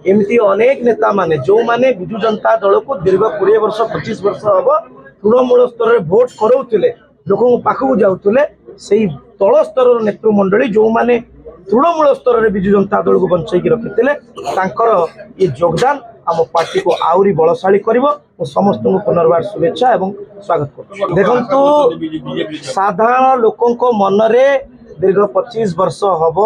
एमती अनेक नेता माने जो माने विजु जनता दल को दीर्घ 20 वर्ष 25 वर्ष हम तृणमूल स्तर में भोट कराउथिले लोक पाखक जाउथिले सेही तल स्तर नेतृमंडली जो माने तृणमूल स्तर में विजु जनता दल को बंचैकी रखिते ये योगदान आम पार्टी को आहरी बलशाली करिवो समस्त को पुनर्बार शुभेच्छा एवं स्वागत कर। देखु साधारण लोकों मन रे दीर्घ 25 वर्ष हम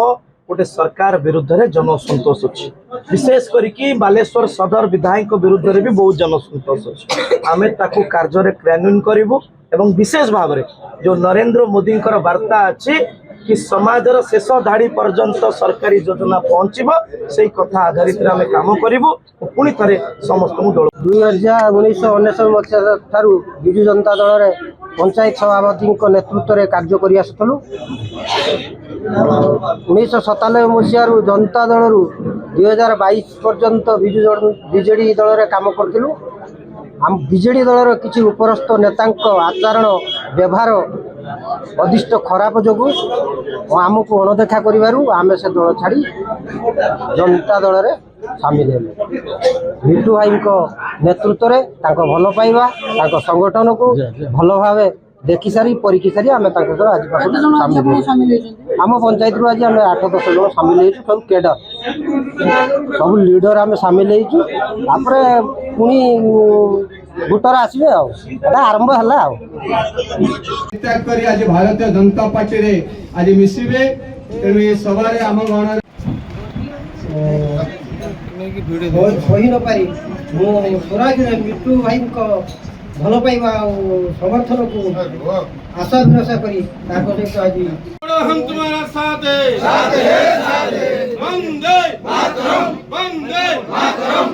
गोटे सरकार विरुद्ध रे जनसंतोष अच्छी विशेष करके बालेश्वर सदर विधायक विरुद्ध रे भी बहुत जनसंतोष अच्छी आम ताकू कार्य क्रियान्वयन करूँ एवं विशेष भाव में जो नरेंद्र मोदी वार्ता अच्छी कि समाजर शेष धाड़ी पर्यंत सरकारी योजना पहुँचब से कथा आधारित आम कम करूँ पुणी थे समस्त दल 1999 मसीहा विजु जनता दल पंचायत सभापति नेतृत्व में कार्य कर आसुलु 1997 मसीह जनता दल 2022 पर्यंत बीजेडी दल में कम करूँ आम बीजेडी दलर किसी उपरस्थ नेता आचरण व्यवहार अदिष्ट खराब जो आमको अणदेखा करें से दल छाड़ी जनता दल में सामिल हेले मिट्टू भाई नेतृत्व में भल पाइबा संगठन को भल भाव देखी सारी परीक्षी सारी आम आज सामिल आम पंचायत रू आज आम 8-10 जन सामिल सब केडर सब लीडर आम सामिल पुणी भोटर आसवे आरंभ है आज भारतीय जनता पार्टी रे आज मिसिबे तेणु ये सवारे आम गण कही न पारी स्वराज मिट्टू भाई भल पाइबा समर्थन को आशा भरोसा करी आज हम तुम्हारा साथ है वंदे मातरम वंदे मातरम।